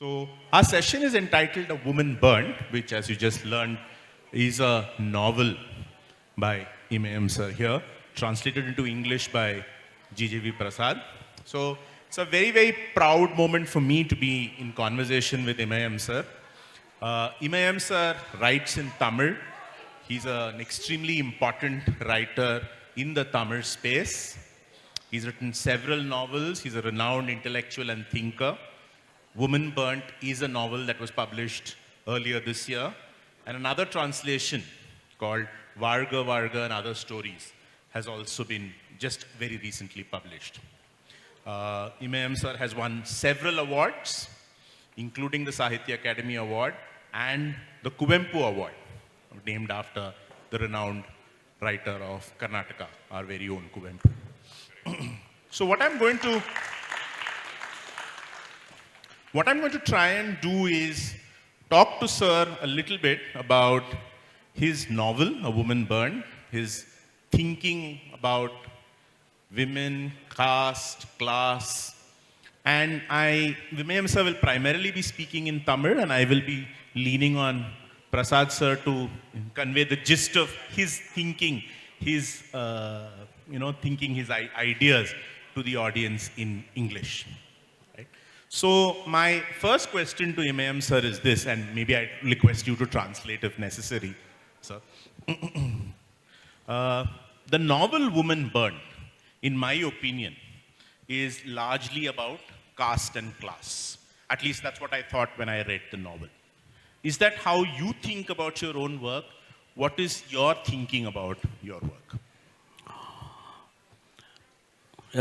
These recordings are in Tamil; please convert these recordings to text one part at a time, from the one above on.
So, our session is entitled A Woman Burnt, which, as you just learned, is a novel by Imayam sir here, translated into English by GJV Prasad. So, it's a very, very proud moment for me to be in conversation with Imayam sir. Imayam sir writes in Tamil. He's an extremely important writer in the Tamil space. He's written several novels. He's a renowned intellectual and thinker. Woman Burnt is a novel that was published earlier this year. And another translation called Varga Varga and Other Stories has also been just very recently published. Imayam sir has won several awards, including the Sahitya Academy Award and the Kuvempu Award, named after the renowned writer of Karnataka, our very own Kuvempu. So what I'm going to try and do is talk to sir a little bit about his novel, A Woman Burnt, his thinking about women, caste, class, and Vimayam sir will primarily be speaking in Tamil, and I will be leaning on Prasad sir to convey the gist of his thinking, his thinking his ideas to the audience in English. Right? So my first question to Imayam sir is this, and maybe I request you to translate if necessary, sir. The novel Woman Burnt, in my opinion, is largely about caste and class. At least that's what I thought when I read the novel. Is that how you think about your own work? What is your thinking about your work?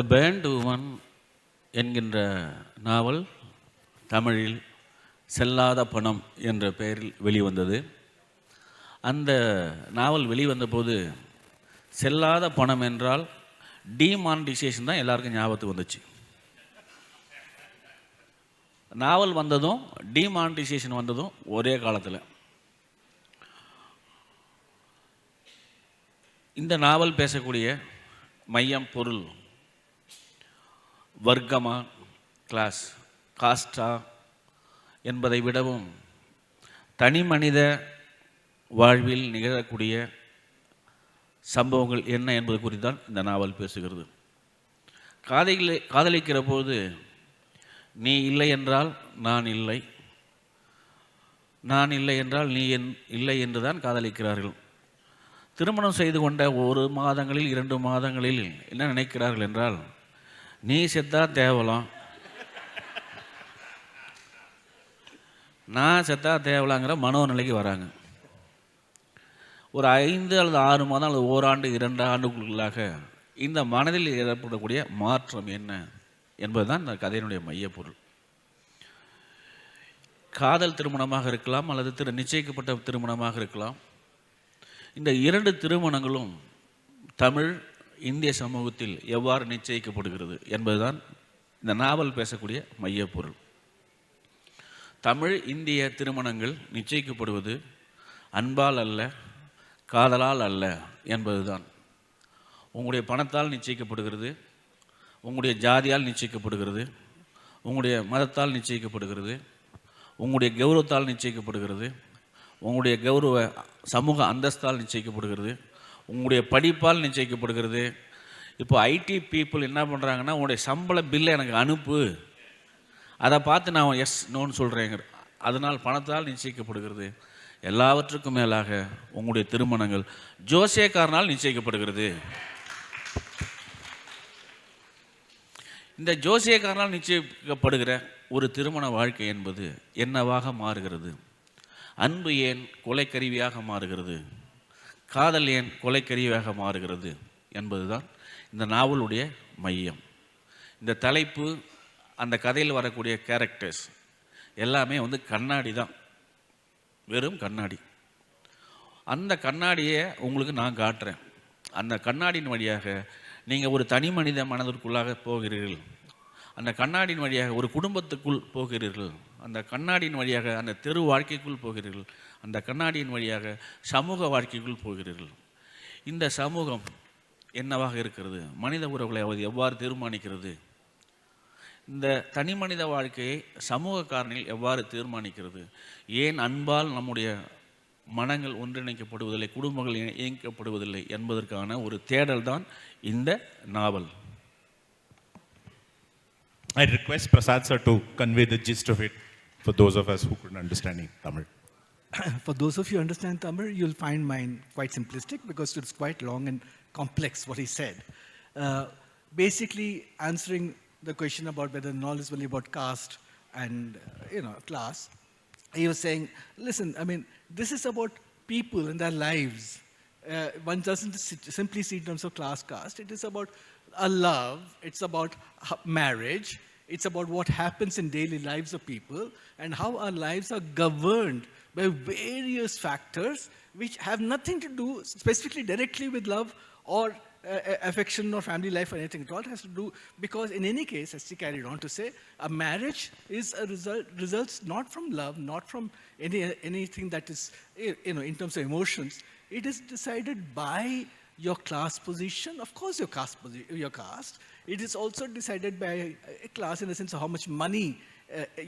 A Burnt Woman என்கின்ற நாவல் தமிழில் செல்லாத பணம் என்ற பெயரில் வெளிவந்தது. அந்த நாவல் வெளிவந்தபோது செல்லாத பணம் என்றால் டிமானிட்டைசேஷன் தான் எல்லாருக்கும் ஞாபகத்துக்கு வந்துச்சு. நாவல் வந்ததும் டிமானிட்டைசேஷன் வந்ததும் ஒரே காலத்தில். இந்த நாவல் பேசக்கூடிய மையம் பொருள் வர்க்கமா, கிளாஸ், காஸ்டா என்பதை விடவும் தனி மனித வாழ்வில் நிகழக்கூடிய சம்பவங்கள் என்ன என்பது குறித்து தான் இந்த நாவல் பேசுகிறது. காதலிக்கிற போது நீ இல்லை என்றால் நான் இல்லை, நான் இல்லை என்றால் நீ இல்லை என்று தான் காதலிக்கிறார்கள். திருமணம் செய்து கொண்ட 1 மாதங்களில் 2 மாதங்களில் என்ன நினைக்கிறார்கள் என்றால், நீ செத்தா தேவலாம், நான் செத்தா தேவலாங்கிற மனோநிலைக்கு வராங்க. ஒரு 5 அல்லது 6 மாதம் அல்லது ஓராண்டு 2 ஆண்டுகளுக்குள்ளாக இந்த மனதில் ஏற்படக்கூடிய மாற்றம் என்ன என்பதுதான் இந்த கதையினுடைய மையப்பொருள். காதல் திருமணமாக இருக்கலாம் அல்லது நிச்சயிக்கப்பட்ட திருமணமாக இருக்கலாம். இந்த 2 திருமணங்களும் தமிழ் இந்திய சமூகத்தில் எவ்வாறு நிச்சயிக்கப்படுகிறது என்பதுதான் இந்த நாவல் பேசக்கூடிய மையப்பொருள். தமிழ் இந்திய திருமணங்கள் நிச்சயிக்கப்படுவது அன்பால் அல்ல, காதலால் அல்ல என்பதுதான். உங்களுடைய பணத்தால் நிச்சயிக்கப்படுகிறது, உங்களுடைய ஜாதியால் நிச்சயிக்கப்படுகிறது, உங்களுடைய மதத்தால் நிச்சயிக்கப்படுகிறது, உங்களுடைய கௌரவத்தால் நிச்சயிக்கப்படுகிறது, உங்களுடைய கௌரவ சமூக அந்தஸ்தால் நிச்சயிக்கப்படுகிறது, உங்களுடைய படிப்பால் நிச்சயிக்கப்படுகிறது. இப்போ ஐடி பீப்புள் என்ன பண்ணுறாங்கன்னா, உங்களுடைய சம்பள பில்லை எனக்கு அனுப்பு, அதை பார்த்து நான் எஸ் நோன்னு சொல்கிறேங்க. அதனால் பணத்தால் நிச்சயிக்கப்படுகிறது. எல்லாவற்றுக்கும் மேலாக உங்களுடைய திருமணங்கள் ஜோசியக்காரனால் நிச்சயிக்கப்படுகிறது. இந்த ஜோசியக்காரனால் நிச்சயிக்கப்படுகிற ஒரு திருமண வாழ்க்கை என்பது என்னவாக மாறுகிறது? அன்பு ஏன் கொலைக்கருவியாக மாறுகிறது? காதல் ஏன் கொலைக்கருவியாக மாறுகிறது என்பதுதான் இந்த நாவலுடைய மையம். இந்த தலைப்பு, அந்த கதையில் வரக்கூடிய கேரக்டர்ஸ் எல்லாமே கண்ணாடி தான், வெறும் கண்ணாடி. அந்த கண்ணாடியை உங்களுக்கு நான் காட்டுறேன். அந்த கண்ணாடியின் வழியாக நீங்கள் ஒரு தனி மனித மனதிற்குள்ளாக போகிறீர்கள். அந்த கண்ணாடியின் வழியாக ஒரு குடும்பத்துக்குள் போகிறீர்கள். அந்த கண்ணாடியின் வழியாக அந்த தெரு வாழ்க்கைக்குள் போகிறீர்கள். அந்த கண்ணாடியின் வழியாக சமூக வாழ்க்கைக்குள் போகிறீர்கள். இந்த சமூகம் என்னவாக இருக்கிறது? மனித உறவுகளை எவ்வாறு தீர்மானிக்கிறது? இந்த தனி மனித வாழ்க்கையை சமூக காரணிகள் எவ்வாறு தீர்மானிக்கிறது, ஏன் அன்பால் நம்முடைய மனங்கள் ஒன்றிணைக்கப்படுவதில்லை, குடும்பங்கள் இணைக்கப்படுவதில்லை என்பதற்கான ஒரு தேடல் தான் இந்த நாவல். I request Prasad sir to convey the gist of it for those of us who couldn't understand Tamil. For those of you who understand Tamil, you'll find mine quite simplistic because it's quite long and complex what he said. Basically answering the question about whether knowledge is only about caste and class, he was saying, listen, I mean, this is about people and their lives. One doesn't simply see in terms of class, caste. It is about a love. It's about marriage. It's about what happens in daily lives of people and how our lives are governed by various factors which have nothing to do specifically directly with love or affection or family life or anything. It all has to do, because in any case, as he carried on to say, a marriage is a results not from love, not from anything that is, in terms of emotions. It is decided by your class position, of course your caste. It is also decided by a class in the sense of how much money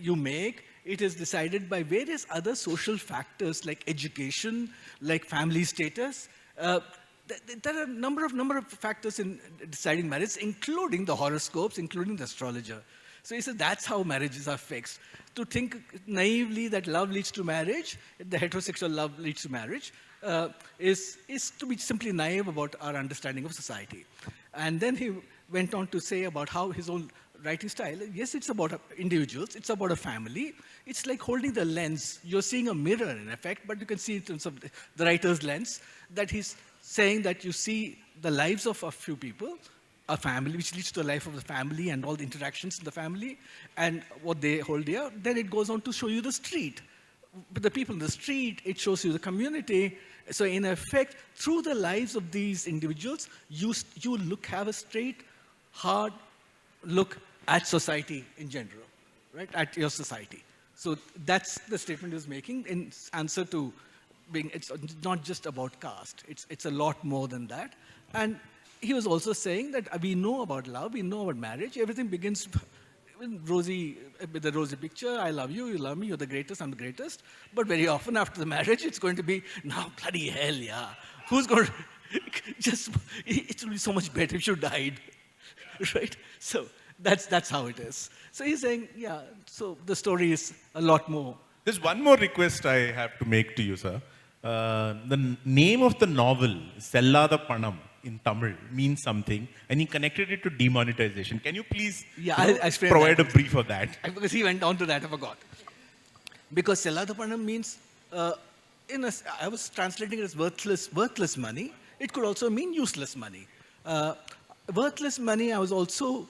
you make. It is decided by various other social factors like education, like family status. There are a number of factors in deciding marriage, including the horoscopes, including the astrologer. So he said that's how marriages are fixed. To think naively that love leads to marriage, the heterosexual love leads to marriage, is to be simply naive about our understanding of society. And then he went on to say about how his own writing style, yes, it's about individuals, it's about a family. It's like holding the lens. You're seeing a mirror in effect, but you can see in terms of the writer's lens that he's saying that you see the lives of a few people, a family, which leads to the life of the family and all the interactions in the family and what they hold dear. Then it goes on to show you the street. But the people in the street, it shows you the community. So in effect, through the lives of these individuals, you have a straight, hard look at society in general, right? At your society. So that's the statement he was making in answer to being, it's not just about caste. It's a lot more than that. And he was also saying that we know about love, we know about marriage. Everything begins with the rosy picture. I love you, you love me, you're the greatest, I'm the greatest. But very often after the marriage, it's going to be, now bloody hell, yeah. Who's going to, it will be so much better if you died, right? So that's how it is. So he's saying, yeah, so the story is a lot more. There's one more request I have to make to you, sir. The name of the novel, Sellada Panam, in Tamil, means something, and he connected it to demonetization. Can you please provide a brief of that? Because he went on to that, I forgot. Because Sellada Panam means, I was translating it as worthless money. It could also mean useless money. Worthless money, I was also,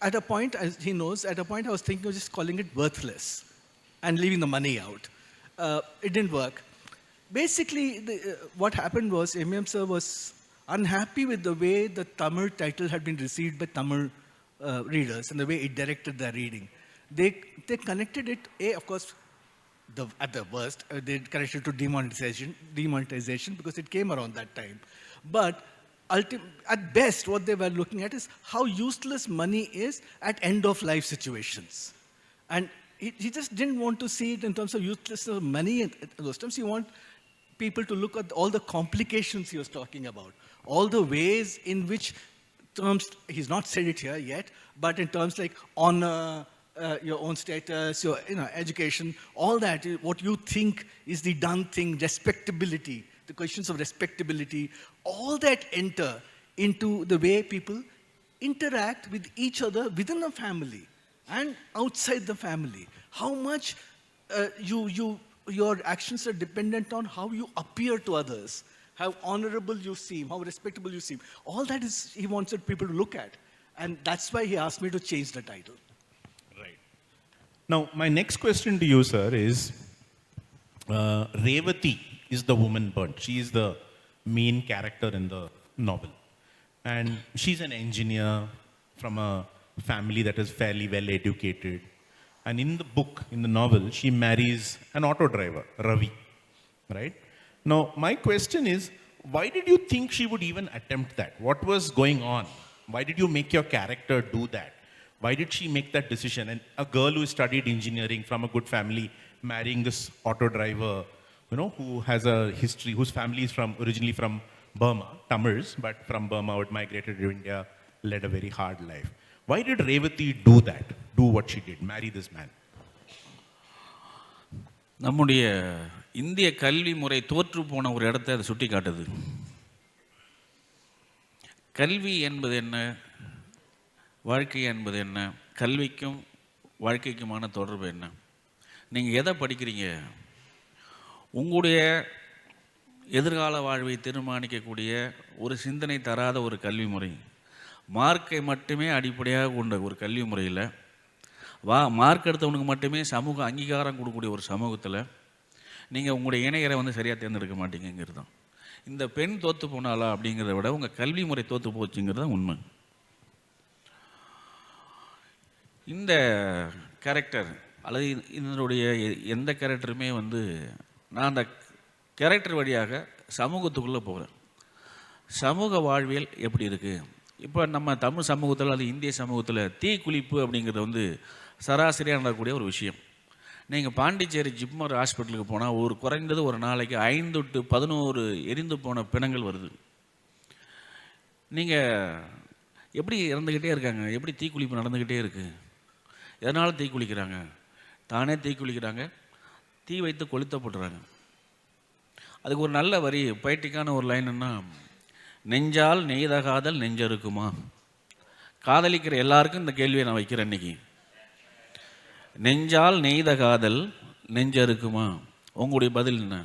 at a point, as he knows, I was thinking of just calling it worthless and leaving the money out. It didn't work. Basically, what happened was, M.M. sir was unhappy with the way the Tamil title had been received by Tamil readers and the way it directed their reading. They connected it, of course, at the worst, they connected it to demonetization because it came around that time. But at best, what they were looking at is how useless money is at end-of-life situations. And he just didn't want to see it in terms of uselessness of money at those times. He wanted people to look at all the complications he was talking about, all the ways in which terms, he's not said it here yet, but in terms like honor, your own status, your education, all that, what you think is the done thing, respectability, the questions of respectability, all that enter into the way people interact with each other within a family and outside the family. How much your actions are dependent on how you appear to others, how honorable you seem, how respectable you seem. All that is, he wanted people to look at. And that's why he asked me to change the title. Right. Now, my next question to you, sir, is Revati is the woman burnt. She is the main character in the novel. And she's an engineer from a family that is fairly well educated. And in the book, in the novel, she marries an auto driver, Ravi, right? Now, my question is, why did you think she would even attempt that? What was going on? Why did you make your character do that? Why did she make that decision? And a girl who studied engineering from a good family, marrying this auto driver, who has a history, whose family is originally from Burma, Tamils, but from Burma, who migrated to India, led a very hard life. Why did Revati do what she did, marry this man? நம்முடைய இந்திய கல்வி முறை தோற்று போன ஒரு இடத்தை அதை சுட்டி காட்டுது. கல்வி என்பது என்ன, வாழ்க்கை என்பது என்ன, கல்விக்கும் வாழ்க்கைக்குமான தொடர்பு என்ன? நீங்கள் எதை படிக்கிறீங்க? உங்களுடைய எதிர்கால வாழ்வை தீர்மானிக்கக்கூடிய ஒரு சிந்தனை தராத ஒரு கல்வி முறை, மார்க்கை மட்டுமே அடிப்படையாக கொண்ட ஒரு கல்வி முறையில், மார்க் எடுத்தவனுக்கு மட்டுமே சமூக அங்கீகாரம் கொடுக்கக்கூடிய ஒரு சமூகத்தில் நீங்கள் உங்களுடைய இணையரை சரியாக தேர்ந்தெடுக்க மாட்டீங்கிறது தான். இந்த பெண் தோற்று போனாலா அப்படிங்கிறத விட உங்கள் கல்வி முறை தோற்று போச்சுங்கிறது தான் உண்மை. இந்த கேரக்டர் அல்லது இதனுடைய எந்த கேரக்டருமே நான் அந்த கேரக்டர் வழியாக சமூகத்துக்குள்ளே போகிறேன். சமூக வாழ்வியல் எப்படி இருக்குது? இப்போ நம்ம தமிழ் சமூகத்தில் அல்லது இந்திய சமூகத்தில் தீக்குளிப்பு அப்படிங்கிறது சராசரியாக நடக்கக்கூடிய ஒரு விஷயம். நீங்கள் பாண்டிச்சேரி ஜிப்மர் ஹாஸ்பிட்டலுக்கு போனால் குறைந்தது ஒரு நாளைக்கு 5 to 11 எரிந்து போன பிணங்கள் வருது. நீங்கள் எப்படி இறந்துக்கிட்டே இருக்காங்க? எப்படி தீக்குளிப்பு நடந்துக்கிட்டே இருக்குது? எதனால் தீக்குளிக்கிறாங்க? தானே தீக்குளிக்கிறாங்க, தீ வைத்து கொளுத்தப்படுறாங்க. அதுக்கு ஒரு நல்ல வரி, பொய்டிக்கான ஒரு லைன் என்ன, நெஞ்சால் நெய்த காதல் நெஞ்சறுக்குமா? காதலிக்கிற எல்லாருக்கும் இந்த கேள்வியை நான் வைக்கிறேன் இன்னைக்கு. நெஞ்சால் நெய்த காதல் நெஞ்சறுக்குமா? உங்களுடைய பதில் என்ன?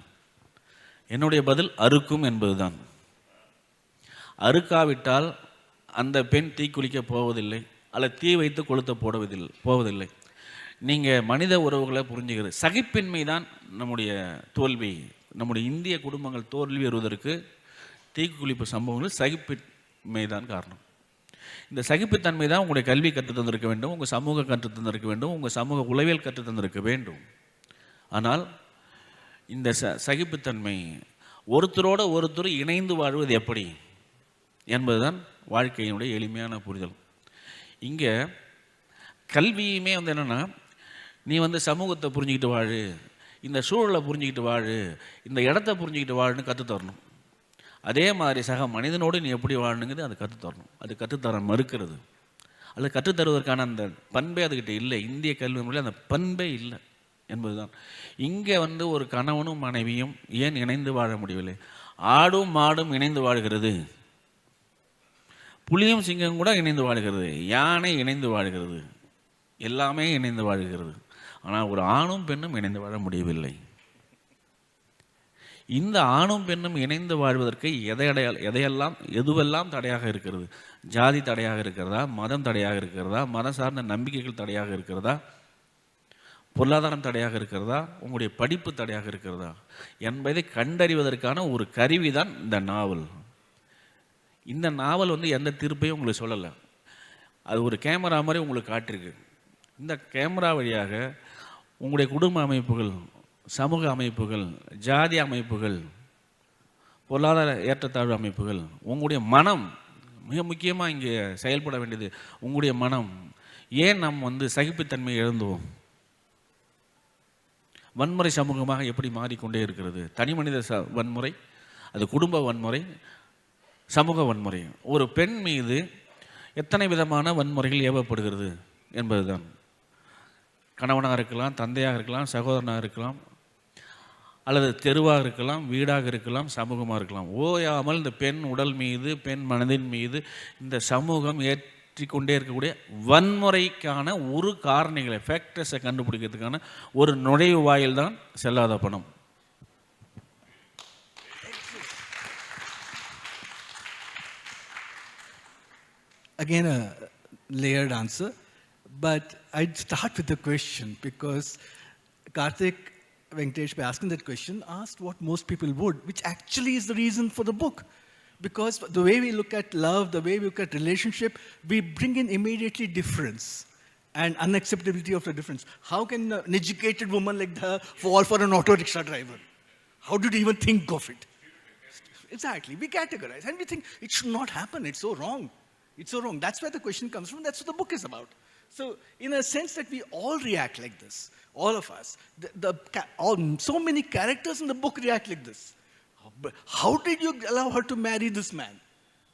என்னுடைய பதில் அறுக்கும் என்பதுதான். அறுக்காவிட்டால் அந்த பெண் தீக்குளிக்க போவதில்லை, அல்லது தீ வைத்து கொளுத்த போவதில்லை. நீங்கள் மனித உறவுகளை புரிஞ்சுக்கிறது, சகிப்பின்மை தான் நம்முடைய தோல்வி. நம்முடைய இந்திய குடும்பங்கள் தோல்வி வருவதற்கு தீக்குளிப்பு சம்பவங்கள் சகிப்பின்மை தான் காரணம். இந்த சகிப்புத்தன்மை தான் உங்களுடைய கல்வி கற்றுத் தந்திருக்க வேண்டும், உங்கள் சமூகம் கற்றுத் தந்திருக்க வேண்டும், உங்கள் சமூக உளவியல் கற்றுத் தந்திருக்க வேண்டும். ஆனால் இந்த சகிப்புத்தன்மை, ஒருத்தரோடு ஒருத்தர் இணைந்து வாழ்வது எப்படி என்பதுதான் வாழ்க்கையினுடைய எளிமையான புரிதல். இங்கே கல்வியுமே என்னென்னா, நீ சமூகத்தை புரிஞ்சுக்கிட்டு வாழு, இந்த சூழலை புரிஞ்சுக்கிட்டு வாழு, இந்த இடத்த புரிஞ்சுக்கிட்டு வாழுன்னு கற்றுத்தரணும். அதே மாதிரி சக மனிதனோடு நீ எப்படி வாழணுங்கிறது அது கற்றுத்தரணும். அது கற்றுத்தர மறுக்கிறது, அல்லது கற்றுத்தருவதற்கான அந்த பண்பே அதுக்கிட்ட இல்லை. இந்திய கல்வி முறையில் அந்த பண்பே இல்லை என்பதுதான். இங்கே ஒரு கணவனும் மனைவியும் ஏன் இணைந்து வாழ முடியவில்லை? ஆடும் மாடும் இணைந்து வாழ்கிறது, புலியும் சிங்கம் கூட இணைந்து வாழ்கிறது, யானை இணைந்து வாழ்கிறது, எல்லாமே இணைந்து வாழ்கிறது. ஆனால் ஒரு ஆணும் பெண்ணும் இணைந்து வாழ முடியவில்லை. இந்த ஆணும் பெண்ணும் இணைந்து வாழ்வதற்கு எதுவெல்லாம் தடையாக இருக்கிறது? ஜாதி தடையாக இருக்கிறதா? மதம் தடையாக இருக்கிறதா? மதம் சார்ந்த நம்பிக்கைகள் தடையாக இருக்கிறதா? பொருளாதாரம் தடையாக இருக்கிறதா? உங்களுடைய படிப்பு தடையாக இருக்கிறதா என்பதை கண்டறிவதற்கான ஒரு கருவி தான் இந்த நாவல். இந்த நாவல் எந்த தீர்ப்பையும் உங்களுக்கு சொல்லலை, அது ஒரு கேமரா மாதிரி உங்களுக்கு காட்டிருக்கு. இந்த கேமரா வழியாக உங்களுடைய குடும்ப அமைப்புகள், சமூக அமைப்புகள், ஜாதி அமைப்புகள், பொருளாதார ஏற்றத்தாழ்வு அமைப்புகள், உங்களுடைய மனம், மிக முக்கியமாக இங்கே செயல்பட வேண்டியது உங்களுடைய மனம். ஏன் நாம் சகிப்புத்தன்மையை இழந்தோம்? வன்முறை சமூகமாக எப்படி மாறிக்கொண்டே இருக்கிறது? தனி மனித வன்முறை, அது குடும்ப வன்முறை, சமூக வன்முறை. ஒரு பெண் மீது எத்தனை விதமான வன்முறைகள் ஏவப்படுகிறது என்பதுதான். கணவனாக இருக்கலாம், தந்தையாக இருக்கலாம், சகோதரனாக இருக்கலாம், அல்லது தெருவாக இருக்கலாம், வீடாக இருக்கலாம், சமூகமாக இருக்கலாம். ஓயாமல் இந்த பெண் உடல் மீது, பெண் மனதின் மீது இந்த சமூகம் ஏற்றிக்கொண்டே இருக்கக்கூடிய வன்முறைக்கான ஒரு காரணிகளை, ஃபேக்டர்ஸை கண்டுபிடிக்கிறதுக்கான ஒரு நுழைவு வாயில் தான் செல்லாத பணம். Again, a layered answer, but I'd start with the question because Karthik Venkatesh, by asking that question, asked what most people would, which actually is the reason for the book. Because the way we look at love, the way we look at relationship, we bring in immediately difference and unacceptability of the difference. How can an educated woman like her fall for an auto rickshaw driver? How did you even think of it? Exactly. We categorize and we think it should not happen. It's so wrong. It's so wrong. That's where the question comes from. That's what the book is about. So in a sense that we all react like this, all of us. So many characters in the book react like this. But how did you allow her to marry this man?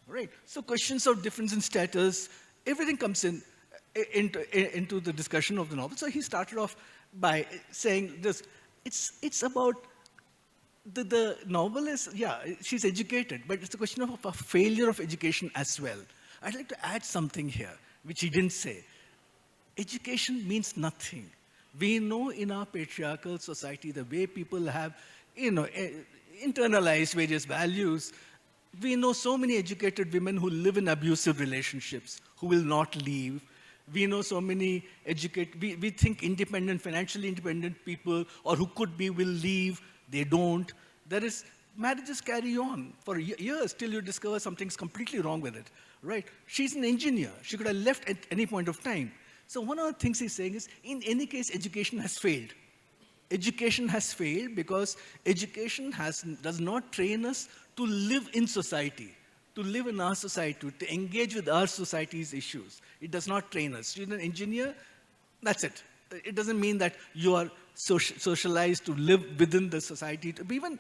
Right? So questions of difference in status, everything comes into the discussion of the novel. So he started off by saying this, it's about the novel is, yeah, she's educated, but it's a question of a failure of education as well. I'd like to add something here, which he didn't say. Education means nothing. We know in our patriarchal society, the way people have, internalized various values, we know so many educated women who live in abusive relationships, who will not leave. We know so many we think independent, financially independent people, or who could be, will leave. They don't. Marriages carry on for years till you discover something's completely wrong with it, right? She's an engineer. She could have left at any point of time. So one of the things he's saying is, in any case, education has failed. Education has failed because education does not train us to live in society, to live in our society, to engage with our society's issues. It does not train us. You're an engineer, that's it. It doesn't mean that you are socialized to live within the society, to be even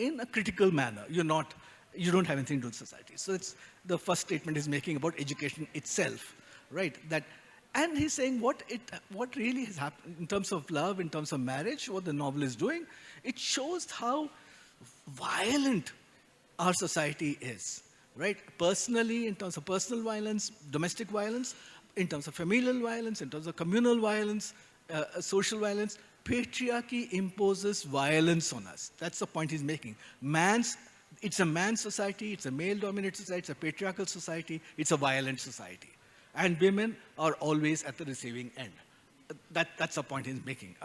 in a critical manner. You don't have anything to do with society. So it's the first statement he's making about education itself, right? And he's saying what really has happened in terms of love, in terms of marriage, what the novel is doing, it shows how violent our society is, right? Personally, in terms of personal violence, domestic violence, in terms of familial violence, in terms of communal violence, social violence, patriarchy imposes violence on us. That's the point he's making. It's a man's society, it's a male-dominated society, it's a patriarchal society, it's a violent society. And women are always at the receiving end. That's the point he's making,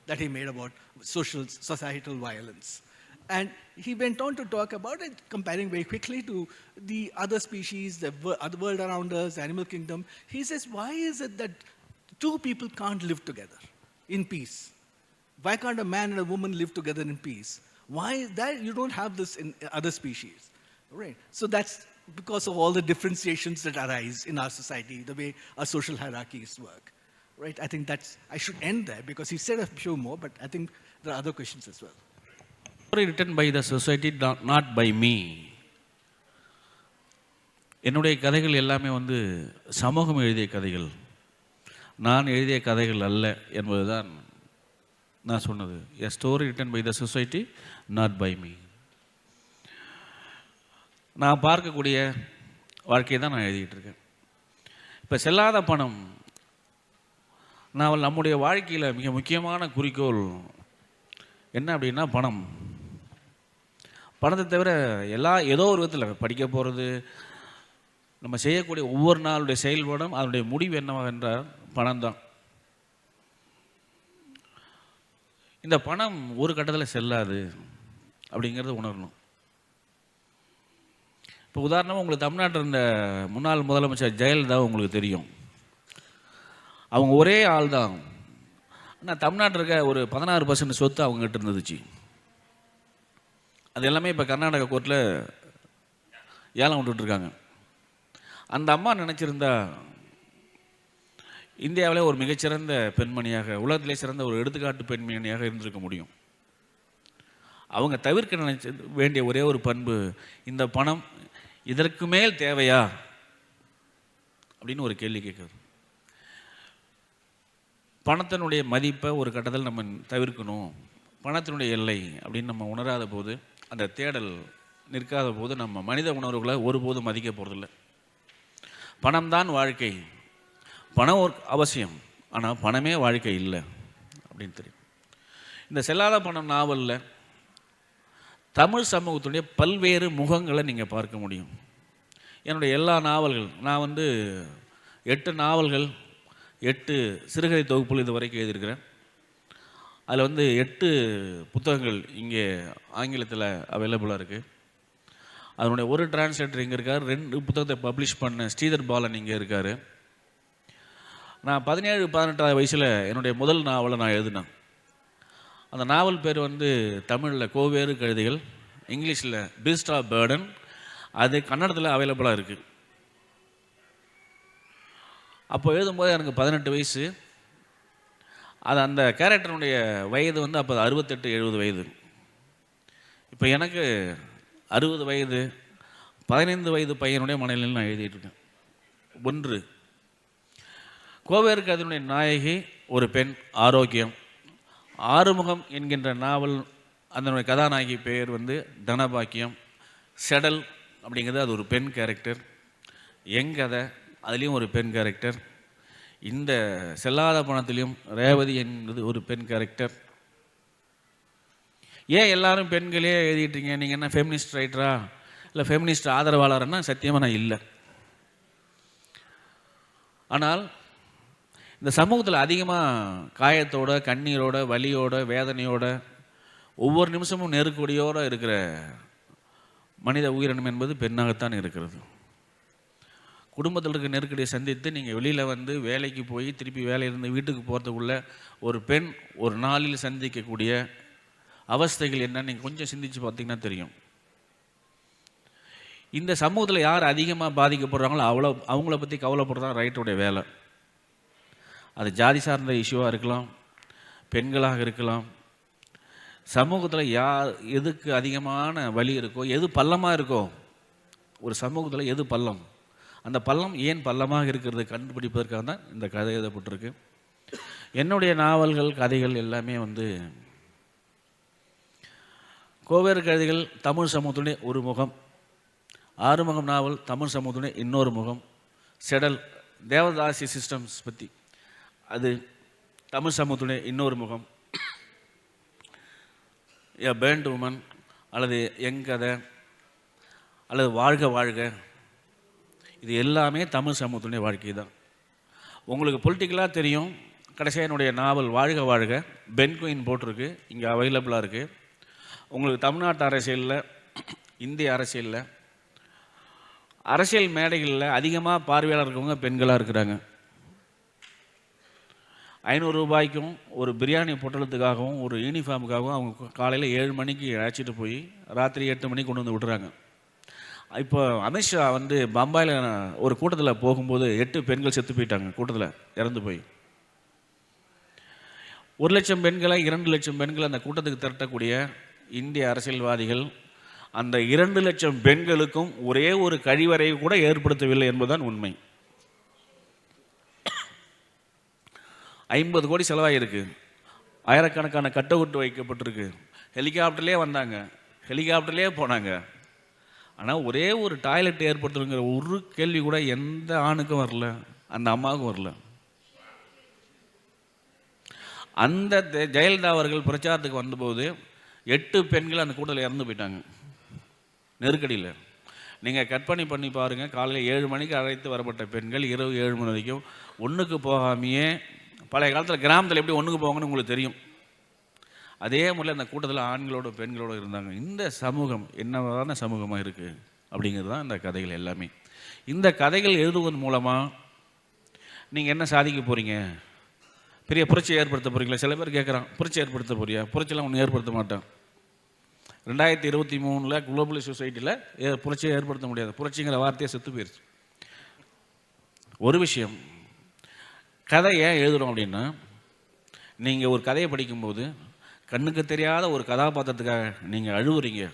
that he made about societal violence. And he went on to talk about it, comparing very quickly to the other species, the world around us, the animal kingdom. He says, why is it that two people can't live together in peace? Why can't a man and a woman live together in peace? Why is that? You don't have this in other species, right? So that's because of all the differentiations that arise in our society, the way our social hierarchies work, right? I think I should end there because he said a few more, but I think there are other questions as well. Story written by the society, not by me. என்னுடைய கதைகள் எல்லாமே சமூகம் எழுதிய கதைகள், நான் எழுதிய கதைகள் அல்ல என்பதுதான் நான் சொன்னது. A story written by the society, not by me. நான் பார்க்கக்கூடிய வாழ்க்கையை தான் நான் எழுதிக்கிட்டு இருக்கேன். இப்போ செல்லாத பணம் நாவல் நம்முடைய வாழ்க்கையில் மிக முக்கியமான குறிக்கோள் என்ன அப்படின்னா பணம். பணத்தை தவிர ஏதோ ஒரு விதத்தில் படிக்க போகிறது, நம்ம செய்யக்கூடிய ஒவ்வொரு நாளுடைய செயல்பாடும் அதனுடைய முடிவு என்னவாக என்றால் பணம் தான். இந்த பணம் ஒரு கட்டத்தில் செல்லாது அப்படிங்கிறத உணரணும். இப்போ உதாரணமாக உங்களுக்கு தமிழ்நாட்டில் இருந்த முன்னாள் முதலமைச்சர் ஜெயலலிதா உங்களுக்கு தெரியும். அவங்க ஒரே ஆள் தான். ஆனால் தமிழ்நாட்டில் இருக்க ஒரு 16% சொத்து அவங்ககிட்ட இருந்துச்சு. அது எல்லாமே இப்போ கர்நாடகா கோர்ட்டில் ஏலம் விட்டுட்ருக்காங்க. அந்த அம்மா நினச்சிருந்தா இந்தியாவிலே ஒரு மிகச்சிறந்த பெண்மணியாக, உலகத்திலே சிறந்த ஒரு எடுத்துக்காட்டு பெண்மணியாக இருந்திருக்க முடியும். அவங்க தவிர்க்க வேண்டிய ஒரே ஒரு பண்பு, இந்த பணம் இதற்கு மேல் தேவையா அப்படின்னு ஒரு கேள்வி கேட்குது. பணத்தினுடைய மதிப்பை ஒரு கட்டத்தில் நம்ம தவிர்க்கணும். பணத்தினுடைய எல்லை அப்படின்னு நம்ம உணராத போது, அந்த தேடல் நிற்காத போது, நம்ம மனித உணர்வுகளை ஒருபோதும் மதிக்க போகிறதில்லை. பணம்தான் வாழ்க்கை, பணம் ஒரு அவசியம், ஆனால் பணமே வாழ்க்கை இல்லை அப்படின்னு தெரியும். இந்த செல்லாத பணம் நாவலில் தமிழ் சமூகத்துடைய பல்வேறு முகங்களை நீங்கள் பார்க்க முடியும். என்னுடைய எல்லா நாவல்கள், நான் 8 நாவல்கள் 8 சிறுகதை தொகுப்புகள் இது வரைக்கும் எழுதியிருக்கிறேன். அதில் 8 புத்தகங்கள் இங்கே ஆங்கிலத்தில் அவைலபிளாக இருக்குது. அதனுடைய ஒரு டிரான்ஸ்லேட்டர் இங்கே இருக்கார். 2 புத்தகத்தை பப்ளிஷ் பண்ண ஸ்ரீதர் பாலன் இங்கே இருக்கார். நான் 17-18 வயசில் என்னுடைய முதல் நாவலை நான் எழுதினேன். அந்த நாவல் பேர் தமிழில் கோவேறு கழுதைகள், இங்கிலீஷில் பீஸ்ட் ஆஃப் பர்டன். அது கன்னடத்தில் அவைலபிளாக இருக்குது. அப்போ எழுதும்போது எனக்கு 18 வயசு. அது அந்த கேரக்டருடைய வயது வந்து அப்போ 68 70 வயது. இப்போ எனக்கு 60 வயது 15 வயது பையனுடைய மனநிலையில் நான் எழுதிட்டுருக்கேன். ஒன்று, கோவேறு கதையினுடைய நாயகி ஒரு பெண், ஆரோக்கியம். ஆறுமுகம் என்கின்ற நாவல் அதனுடைய கதாநாயகி பெயர் வந்து தனபாக்கியம். செடல் அப்படிங்கிறது அது ஒரு பெண் கேரக்டர். எங்கதை அதுலேயும் ஒரு பெண் கேரக்டர். இந்த செல்லாத பணத்திலையும் ரேவதி என்பது ஒரு பெண் கேரக்டர். ஏன் எல்லாரும் பெண்களே எழுதிட்டீங்க, நீங்கள் என்ன ஃபெமினிஸ்ட் ரைட்டரா இல்லை ஃபெமினிஸ்ட் ஆதரவாளர்னா சத்தியமாக நான் இல்லை. ஆனால் இந்த சமூகத்தில் அதிகமாக காயத்தோட கண்ணீரோட வலியோட வேதனையோட ஒவ்வொரு நிமிஷமும் நெருக்கடியோடு இருக்கிற மனித உயிரினம் என்பது பெண்ணாகத்தான் இருக்கிறது. குடும்பத்தில் இருக்க நெருக்கடியை சந்தித்து நீங்கள் வெளியில் வந்து வேலைக்கு போய் திருப்பி வேலையிலிருந்து வீட்டுக்கு போகிறதுக்குள்ள ஒரு பெண் ஒரு நாளில் சந்திக்கக்கூடிய அவஸ்தைகள் என்னன்னு நீங்கள் கொஞ்சம் சிந்திச்சு பார்த்தீங்கன்னா தெரியும். இந்த சமூகத்தில் யார் அதிகமாக பாதிக்கப்படுறாங்களோ அவங்கள பற்றி கவலைப்படுறதான் ரைட்டருடைய வேலை. அது ஜாதி சார்ந்த இஷ்யூவாக இருக்கலாம், பெண்களாக இருக்கலாம். சமூகத்தில் யார் எதுக்கு அதிகமான வலி இருக்கோ, எது பள்ளமாக இருக்கோ, ஒரு சமூகத்தில் எது பள்ளம், அந்த பள்ளம் ஏன் பள்ளமாக இருக்கிறது கண்டுபிடிப்பதற்காக தான் இந்த கதை எழுதப்பட்டிருக்கு. என்னுடைய நாவல்கள் கதைகள் எல்லாமே வந்து கோவேறு கதைகள் தமிழ் சமூகத்துடைய ஒரு முகம், ஆறுமுகம் நாவல் தமிழ் சமூகத்துடைய இன்னொரு முகம், செடல் தேவதாசி சிஸ்டம்ஸ் பற்றி அது தமிழ் சமூகத்துடைய இன்னொரு முகம், எ பேர்ன்ட் உமன் அல்லது எங்கதை அல்லது வாழ்க வாழ்க, இது எல்லாமே தமிழ் சமூகத்துடைய வாழ்க்கை தான். உங்களுக்கு பொலிட்டிக்கலாக தெரியும். கடைசியாக என்னுடைய நாவல் வாழ்க வாழ்க பென்குயின் போட்டிருக்கு, இங்கே அவைலபிளாக இருக்குது. உங்களுக்கு தமிழ்நாட்டு அரசியலில் இந்திய அரசியலில் அரசியல் மேடைகளில் அதிகமாக பார்வையாளர் இருக்கவங்க பெண்களாக இருக்கிறாங்க. 500 ரூபாய்க்கும் ஒரு பிரியாணி பொட்டலத்துக்காகவும் ஒரு யூனிஃபார்முக்காகவும் அவங்க காலையில் 7 மணிக்கு அழைச்சிட்டு போய் ராத்திரி 8 மணிக்கு கொண்டு வந்து விட்டுறாங்க. இப்போ அமித்ஷா வந்து பம்பாயில் ஒரு கூட்டத்தில் போகும்போது 8 பெண்கள் செத்து போயிட்டாங்க, கூட்டத்தில் இறந்து போய். 1 லட்சம் பெண்களை 2 லட்சம் பெண்கள் அந்த கூட்டத்துக்கு திரட்டக்கூடிய இந்திய அரசியல்வாதிகள் அந்த 2 லட்சம் பெண்களுக்கும் ஒரே ஒரு கழிவறை கூட ஏற்படுத்தவில்லை என்பதுதான் உண்மை. 50 கோடி செலவாகிருக்கு, ஆயிரக்கணக்கான கட் அவுட் வைக்கப்பட்டிருக்கு, ஹெலிகாப்டர்லேயே வந்தாங்க, ஹெலிகாப்டர்லேயே போனாங்க. ஆனால் ஒரே ஒரு டாய்லெட் ஏற்படுத்தணுங்கிற ஒரு கேள்வி கூட எந்த ஆணுக்கும் வரல, அந்த அம்மாவுக்கும் வரல. அந்த ஜெயலலிதா அவர்கள் பிரச்சாரத்துக்கு வந்தபோது 8 பெண்கள் அந்த கூட்டத்தில் இறந்து போயிட்டாங்க நெருக்கடியில். நீங்கள் கற்பனை பண்ணி பாருங்கள், காலையில் 7 மணிக்கு அழைத்து வரப்பட்ட பெண்கள் இரவு 7 மணி வரைக்கும் ஒன்றுக்கு போகாமையே, பழைய காலத்தில் கிராமத்தில் எப்படி ஒன்றுக்கு போவாங்கன்னு உங்களுக்கு தெரியும், அதே முறையில் அந்த கூட்டத்தில் ஆண்களோட பெண்களோடு இருந்தாங்க. இந்த சமூகம் என்னவான சமூகமாக இருக்குது அப்படிங்கிறது தான் இந்த கதைகள் எல்லாமே. இந்த கதைகள் எழுதுவதன் மூலமாக நீங்கள் என்ன சாதிக்க போகிறீங்க? பெரிய புரட்சி ஏற்படுத்த போகிறீங்களா? சில பேர் கேட்குறான், புரட்சி ஏற்படுத்த போறியா? புரட்சியெலாம் ஒன்றும் ஏற்படுத்த மாட்டேன். 2023 குளோபல் சொசைட்டியில் புரட்சியை ஏற்படுத்த முடியாது. புரட்சிங்கிற வார்த்தையை செத்து போயிடுச்சு. ஒரு விஷயம், கதை ஏன் எழுதுகிறோம் அப்படின்னா, நீங்கள் ஒரு கதையை படிக்கும்போது கண்ணுக்கு தெரியாத ஒரு கதாபாத்திரத்துக்காக நீங்கள் அழுவுறீங்க,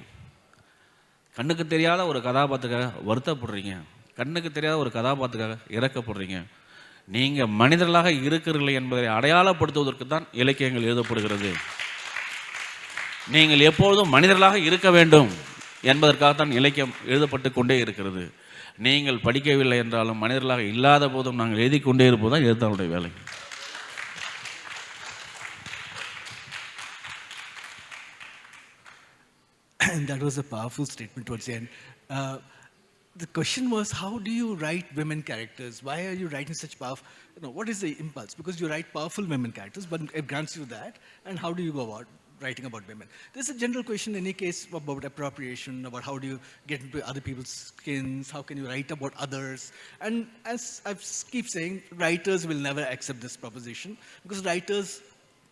கண்ணுக்கு தெரியாத ஒரு கதாபாத்திரத்துக்காக வருத்தப்படுறீங்க, கண்ணுக்கு தெரியாத ஒரு கதாபாத்திரத்துக்காக இறக்கப்படுறீங்க. நீங்கள் மனிதர்களாக இருக்கிறீர்கள் என்பதை அடையாளப்படுத்துவதற்கு தான் இலக்கியங்கள் எழுதப்படுகிறது. நீங்கள் எப்பொழுதும் மனிதர்களாக இருக்க வேண்டும் என்பதற்காகத்தான் இலக்கியம் எழுதப்பட்டு கொண்டே இருக்கிறது. நீங்கள் படிக்கவில்லை என்றாலும் மனிதர்களாக இல்லாத போதும் நாங்கள் எழுதி கொண்டே இருப்பது தான் எழுத்தாளருடைய வேலை. That was a powerful statement towards the end. The question was, how do you write women characters? Why are you writing such powerful, what is the impulse? Because you write powerful women characters, but it grants you that, and how do you go about writing about women? There's a general question in any case about appropriation, about how do you get into other people's skins, how can you write about others? And as I keep saying, writers will never accept this proposition, because writers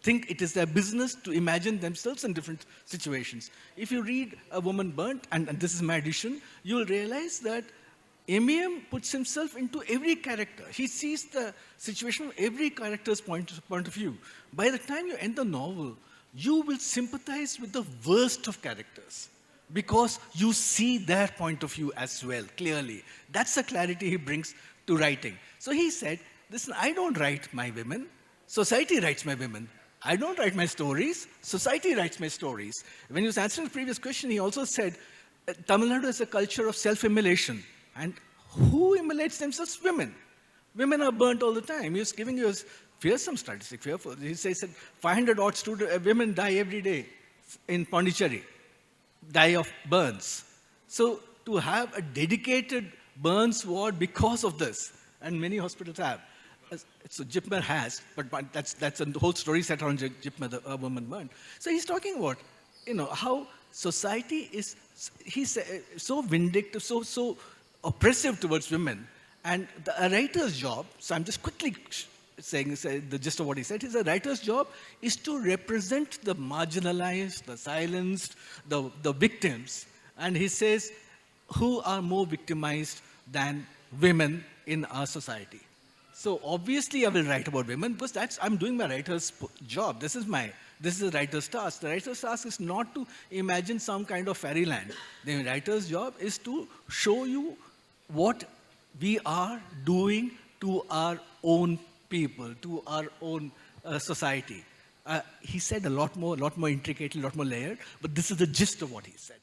think it is their business to imagine themselves in different situations. If you read A Woman Burnt, and this is my addition, you will realize that MEM puts himself into every character. He sees the situation from every character's point of view. By the time you end the novel, you will sympathize with the worst of characters because you see their point of view as well, clearly. That's the clarity he brings to writing. So he said, listen, I don't write my women, society writes my women. I don't write my stories, society writes my stories. When he was answering the previous question, he also said, Tamil Nadu is a culture of self-immolation. And who immolates themselves? Women. Women are burnt all the time. He was giving you a fearsome statistic. Fearful. He says that 500 odd women die every day in Pondicherry, die of burns. So to have a dedicated burns ward because of this, and many hospitals have. So Jipmer has, but that's a whole story set around Jipmer, the woman burned. So he's talking about, how society is, he's so vindictive, so oppressive towards women. And a writer's job, so I'm just quickly saying the gist of what he said, is a writer's job is to represent the marginalized, the silenced, the victims. And he says, who are more victimized than women in our society? So obviously I will write about women because I'm doing my writer's job. This is a writer's task. The writer's task is not to imagine some kind of fairyland. The writer's job is to show you what we are doing to our own people, to our own society. He said a lot more intricately, a lot more layered, but this is the gist of what he said.